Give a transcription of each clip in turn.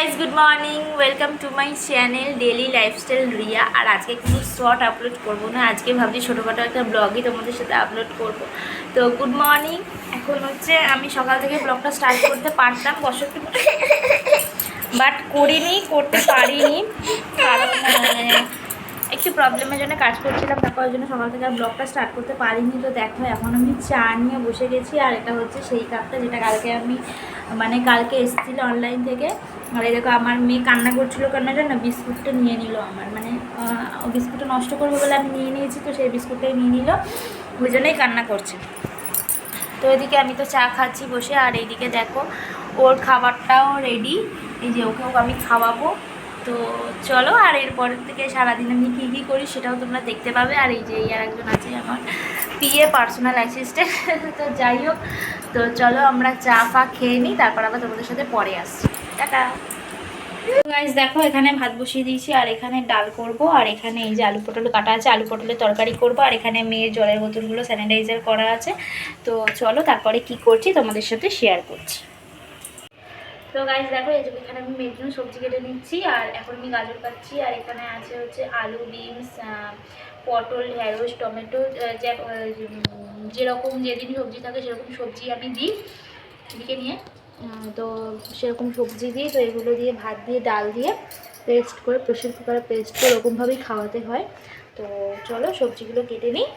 Guys good morning welcome to my channel daily lifestyle Riya. और आज के किन्तु शर्ट আপলোড করবো না, আজকে ভাবছি ছোটোখাটো একটা ব্লগই তোমাদের সাথে আপলোড করব। তো গুড মর্নিং। এখন হচ্ছে আমি সকাল থেকে ব্লগটা স্টার্ট করতে পারতাম বছরটি, বাট করিনি, করতে পারিনি, কারণ একটু প্রবলেমের জন্য কাজ করছিলাম, তারপর জন্য সকাল থেকে আর ব্লগটা স্টার্ট করতে পারিনি। তো দেখো এখন আমি চা নিয়ে বসে গেছি, আর এটা হচ্ছে সেই কাপটা যেটা কালকে আমি কালকে এসেছিলো অনলাইন থেকে। আর এই দেখো আমার মেয়ে কান্না করছিলো, কান্নাটা না বিস্কুটটা নিয়ে নিল আমার, বিস্কুটটা নষ্ট করবো বলে আমি নিয়ে নিয়েছি, তো সেই বিস্কুটটাই নিয়ে নিল, ওই জন্যই কান্না করছে। তো এদিকে আমি তো চা খাচ্ছি বসে, আর এইদিকে দেখো ওর খাবারটাও রেডি, এই যে ওকেও আমি খাওয়াবো। তো চলো, আর এরপরের থেকে সারাদিন আমি কী কী করি সেটাও তোমরা দেখতে পাবে। আর এই যে আর একজন আছে আমার পিএ, পার্সোনাল অ্যাসিস্ট্যান্ট। তো যাই হোক, তো চলো আমরা চা ফা খেয়ে নিই, তারপর আবার তোমাদের সাথে পরে আসছি। টাটা। গাইস দেখো এখানে ভাত বসিয়ে দিয়েছি, আর এখানে ডাল করব, আর এখানে এই যে আলু পটল কাটা আছে, আলু পটলের তরকারি করব, আর এখানে মেয়ের জলের বোতলগুলো স্যানিটাইজার করা আছে। তো চলো তারপরে কি করছি তোমাদের সাথে শেয়ার করছি। তো গাইস দেখো এই যে এখানে আমি মেয়ের জন্য সবজি কেটে নিচ্ছি, আর এখন আমি গাজর কাটছি, আর এখানে আছে হচ্ছে আলু, বিনস, পটল, ঢেঁড়স, টমেটো, যেরকম যেদিন সবজি থাকে সেরকম সবজি আমি দিই এদিকে নিয়ে। তো সেরকম সবজি দিয়ে, তো এগুলো দিয়ে ভাত দিয়ে ডাল দিয়ে পেস্ট করে প্রেশার কুকারে পেস্ট করে ওরকমভাবেই খাওয়াতে হয়। তো চলো সবজিগুলো কেটে নিই,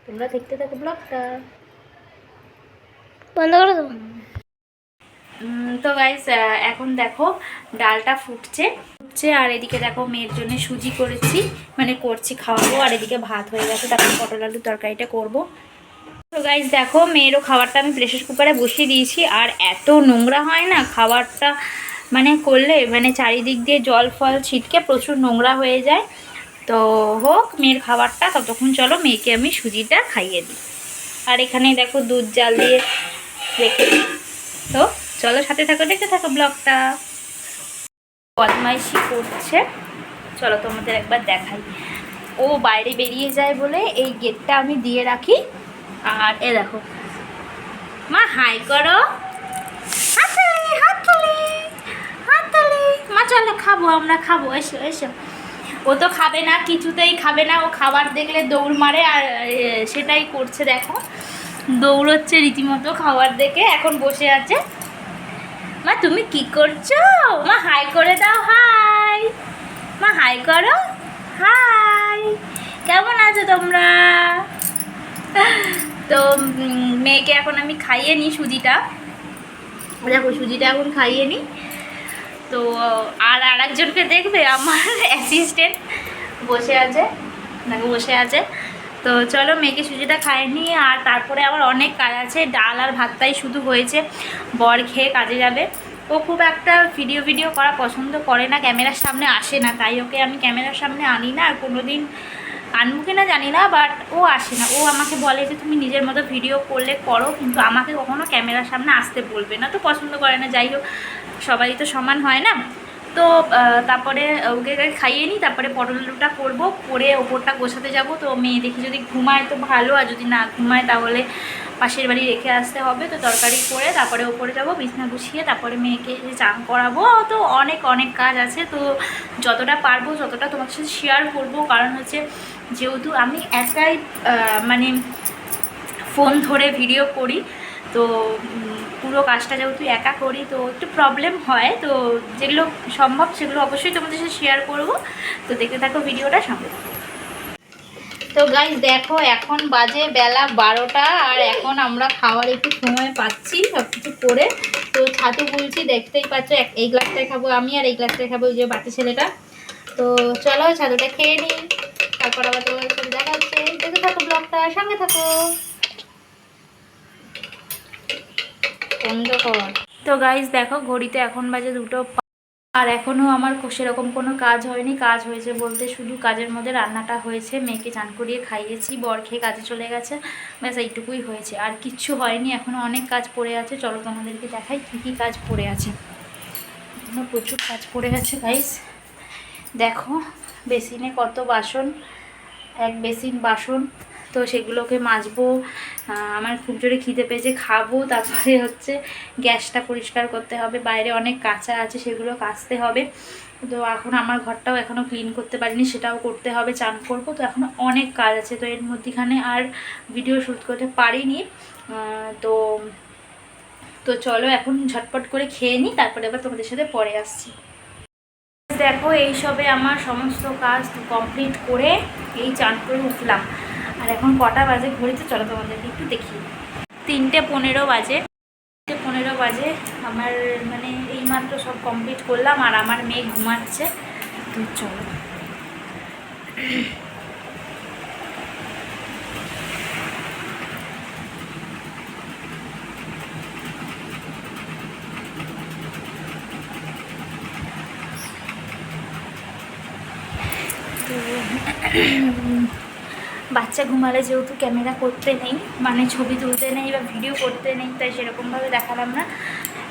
তোমরা দেখতে থাকো ব্লগটা। বন্ধ করে দেবো। তো গাইস এখন দেখো ডালটা ফুটছে, আর এদিকে দেখো মেয়ের জন্য সুজি করেছি, করছি খাওয়াবো, আর এদিকে ভাত হয়ে গেছে, তারপর পটল আলুর তরকারিটা করবো। তো গাইস দেখো মেয়েরও খাবারটা আমি প্রেসার কুকারে বসিয়ে দিয়েছি, আর এত নোংরা হয় না খাবারটা করলে, চারিদিক দিয়ে জল ফল ছিটকে প্রচুর নোংরা হয়ে যায়। তো হোক মেয়ের খাবারটা, ততক্ষণ চলো মেয়েকে আমি সুজিটা খাইয়ে দিই। আর এখানে দেখো দুধ জাল দিয়ে রেখে দিই। তো চলো সাথে থাকো, দেখতে থাকো ব্লগটা। বদমাইশি করছে, চলো তোমাদের একবার দেখাই। ও বাইরে বেরিয়ে যায় বলে এই গেটটা আমি দিয়ে রাখি। আর এ দেখো মা হাই করো, হাততালি হাততালি হাততালি। মা চলো খাবো, আমরা খাবো, এসো এসো। ও তো খাবে না, কিছুতেই খাবে না, ও খাবার দেখলে দৌড় মারে, আর সেটাই করছে দেখো, দৌড়চ্ছে রীতিমতো খাবার দেখে। এখন বসে আছে। মা তুমি কি করছো? মা হাই করে দাও, হাই। মা হাই করো, হাই। কেমন আছো তোমরা? তো মেয়েকে এখন আমি খাইয়ে নিই সুজিটা, দেখো সুজিটা এখন খাইয়ে নিই। তো আর একজনকে দেখবে আমার অ্যাসিস্ট্যান্ট বসে আছে, দেখো বসে আছে। তো চলো মেয়েকে সুজিটা খাইয়ে নিই, আর তারপরে আবার অনেক কাজ আছে, ডাল আর ভাতটাই শুধু হয়েছে, বর খেয়ে কাজে যাবে। ও খুব একটা ভিডিও করা পছন্দ করে না, ক্যামেরার সামনে আসে না, তাই ওকে আমি ক্যামেরার সামনে আনি না, আর কোনো দিন আনবো কিনা জানি না, বাট ও আসে না। ও আমাকে বলে যে তুমি নিজের মতো ভিডিও করলে করো, কিন্তু আমাকে কখনো ক্যামেরার সামনে আসতে বলবে না, তো পছন্দ করে না। যাই হোক, সবাই তো সমান হয় না। তো তারপরে ওকে খাইয়ে নিই, তারপরে পটল আলুটা করবো, করে ওপরটা গোছাতে যাব। তো মেয়ে দেখি যদি ঘুমায় তো ভালো, আর যদি না ঘুমায় তাহলে পাশের বাড়ি রেখে আসতে হবে। তো তরকারি করে তারপরে ওপরে যাব, বিছনা গুছিয়ে তারপরে মেয়েকে চান করাবো। তো অনেক কাজ আছে, তো যতটা পারবো যতটা তোমার সাথে শেয়ার করবো, কারণ হচ্ছে যেহেতু আমি একাই ফোন ধরে ভিডিও করি, তো পুরো কাজটা যেহেতু একা করি, তো একটু প্রবলেম হয়। তো যেগুলো সম্ভব সেগুলো অবশ্যই তোমাদের সাথে শেয়ার করবো। তো দেখতে থাকো ভিডিওটা সঙ্গে। তো গাইস দেখো এখন বাজে বেলা 12টা, আর এখন আমরা খাওয়ার একটু সময় পাচ্ছি সব কিছু করে। তো ছাতু বলছি, দেখতেই পাচ্ছ, এই গ্লাসটায় খাবো আমি, আর এই গ্লাসটায় খাবো ওই যে বাতি ছেলেটা। তো চলো ছাতুটা খেয়ে নিই, তারপর আবার তোমাদের সাথে দেখা হচ্ছে। দেখতে থাকো ব্লগটা, সঙ্গে থাকো। তো গাইস দেখো ঘড়িতে এখন বাজে 2টো, আর এখনও আমার সেরকম কোনো কাজ হয়নি। কাজ হয়েছে বলতে শুধু কাজের মধ্যে রান্নাটা হয়েছে, মেয়েকে চান করিয়ে খাইয়েছি, বর খেয়ে কাজে চলে গেছে, ব্যাস এইটুকুই হয়েছে, আর কিচ্ছু হয়নি। এখনও অনেক কাজ পড়ে আছে, চলো তোমাদেরকে দেখাই কী কী কাজ পড়ে আছে। এখনও প্রচুর কাজ পড়ে আছে গাইস। দেখো বেসিনে কত বাসন, এক বেসিন বাসন, তো সেগুলোকে মাজবো। আমার খুব জোরে খিদে পেয়েছে, খাবো। তারপরে হচ্ছে গ্যাসটা পরিষ্কার করতে হবে, বাইরে অনেক কাঁচা আছে সেগুলো কাচতে হবে। তো এখন আমার ঘরটাও এখনও ক্লিন করতে পারিনি, সেটাও করতে হবে, চান করবো। তো এখনও অনেক কাজ আছে, তো এর মধ্যেখানে আর ভিডিও শ্যুট করতে পারিনি। তো তো চলো এখন ঝটপট করে খেয়ে নিই, তারপরে আবার তোমাদের সাথে পরে আসছি। দেখো এই সবে আমার সমস্ত কাজ কমপ্লিট করে এই চান করে উঠলাম। আর এখন কটা বাজে ঘড়িতে, চলো তোমাদেরকে একটু দেখি। 3:15 বাজে। 3:15 বাজে আমার, মানে এইমাত্র সব কমপ্লিট করলাম। আর আমার মেয়ে ঘুমাচ্ছে। তো চলো বাচ্চা ঘুমালে যেহেতু ক্যামেরা করতে নেই, মানে ছবি তুলতে নেই বা ভিডিও করতে নেই, তাই সেরকমভাবে দেখালাম না।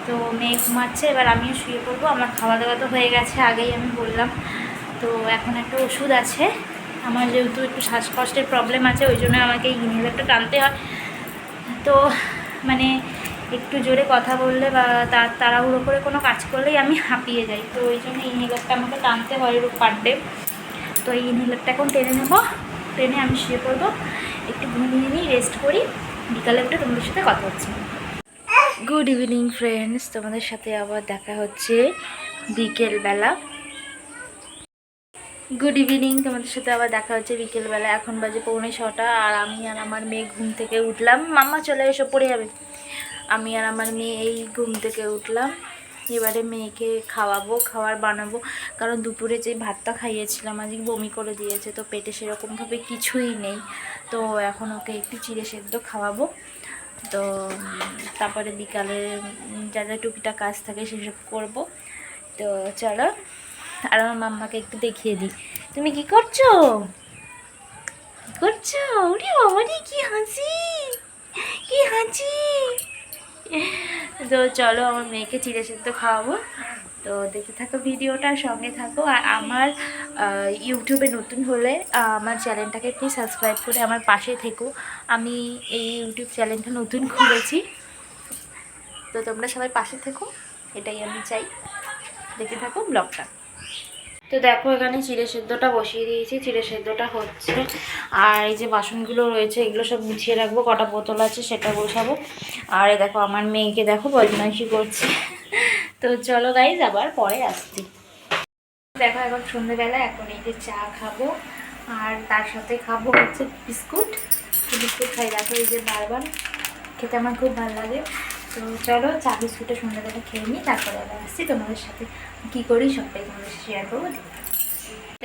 তো মেয়ে ঘুমাচ্ছে, এবার আমিও শুয়ে পড়বো। আমার খাওয়া দাওয়া তো হয়ে গেছে, আগেই আমি বললাম। তো এখন একটা ওষুধ আছে, আমার যেহেতু একটু শ্বাসকষ্টের প্রবলেম আছে, ওই জন্য আমাকে এই ইনহেলারটা টানতে হয়। তো মানে একটু জোরে কথা বললে বা তাড়াহুড়ো করে কোনো কাজ করলেই আমি হাঁপিয়ে যাই, তো ওই জন্য ইনহেলারটা আমাকে টানতে হয় পার ডে। তো এই ইনহেলারটা এখন টেনে নেব, টেনে আমি শুয়ে পড়বো, একটু ঘুমিয়ে নিই, রেস্ট করি। বিকালে একটু তোমাদের সাথে কথা হচ্ছে। গুড ইভিনিং ফ্রেন্ডস, তোমাদের সাথে আবার দেখা হচ্ছে বিকেলবেলা। গুড ইভিনিং, তোমাদের সাথে আবার দেখা হচ্ছে বিকেলবেলা। এখন বাজে 6:45 আর আমি আর আমার মেয়ে ঘুম থেকে উঠলাম। মাম্মা চলে এসে পড়ে যাবে। আমি আর আমার মেয়ে এই ঘুম থেকে উঠলাম। এবারে মেয়েকে খাওয়াবো, খাবার বানাবো, কারণ দুপুরে যে ভাতটা খাইয়েছিলাম আজকে বমি করে দিয়েছে, তো পেটে সেরকমভাবে কিছুই নেই। তো এখন ওকে একটু চিড়ে সেদ্ধ খাওয়াবো। তো তারপরে বিকালে যা যা টুকিটা কাজ থাকে সেসব করবো। তো চলো, আর আমার মাম্মাকে একটু দেখিয়ে দিই। তুমি কি করছো? করছো? ওরে বাবারে, কি হাসি, কি হাসি। তো চলো, আমার মেয়েকে চিড়ে সেদ্ধ খাওয়াবো। তো দেখে থাকো ভিডিওটা, সঙ্গে থাকো। আর আমার ইউটিউবে নতুন হলে আমার চ্যানেলটাকে প্লিজ সাবস্ক্রাইব করে আমার পাশে থেকো। আমি এই ইউটিউব চ্যানেলটা নতুন খুলেছি, তো তোমরা সবাই পাশে থেকো, এটাই আমি চাই। দেখে থাকো ব্লগটা। তো দেখো এখানে চিড়ে সেদ্ধটা বসিয়ে দিয়েছি, চিড়ে সেদ্ধটা হচ্ছে। আর এই যে বাসনগুলো রয়েছে এগুলো সব গুছিয়ে রাখবো, কটা বোতল আছে সেটা বসাবো। আর এই দেখো আমার মেয়েকে দেখো বদমাইশি করছে। তো চলো গাইজ, আবার পরে আসছি। দেখো এখন সন্ধ্যেবেলা, এখন এই যে চা খাবো, আর তার সাথে খাবো হচ্ছে বিস্কুট। বিস্কুট খাই, দেখো এই যে বারবার খেতে আমার খুব ভালো লাগে। তো চলো চা বিস্কুটে সন্ধ্যাবেলা খেয়ে নিই, তারপরে আবার আসছি তোমাদের সাথে। কী করি সবটাই তোমাদের সাথে শেয়ার করবো।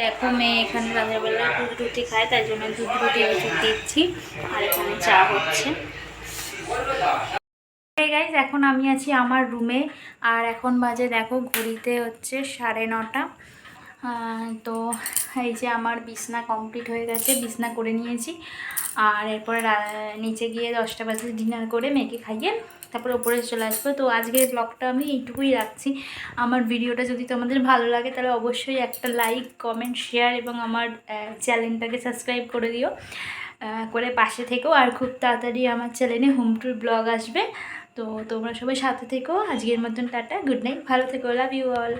দেখো মেয়ে এখানে রাত্রেবেলা দুধ রুটি খায়, তাই জন্য দুধ রুটি দিচ্ছি। আর এখানে চা হচ্ছে। গাইজ, এখন আমি আছি আমার রুমে। আর এখন বাজে দেখো ঘড়িতে হচ্ছে 9:30। তো এই যে আমার বিছনা কমপ্লিট হয়ে গেছে, বিছনা করে নিয়েছি। আর এরপরে নিচে গিয়ে 10টা বাজে ডিনার করে মেয়েকে খাইয়ে তারপরে ওপরে চলে আসবো। তো আজকের ব্লগটা আমি এইটুকুই রাখছি। আমার ভিডিওটা যদি তোমাদের ভালো লাগে তাহলে অবশ্যই একটা লাইক, কমেন্ট, শেয়ার এবং আমার চ্যানেলটাকে সাবস্ক্রাইব করে দিও, করে পাশে থেকো। আর খুব তাড়াতাড়ি আমার চ্যানেলে হোম ট্যুর ব্লগ আসবে। তো তোমরা সবাই সাথে থেকো। আজকের মতন টাটা, গুড নাইট, ভালো থেকো, লাভ ইউ অল।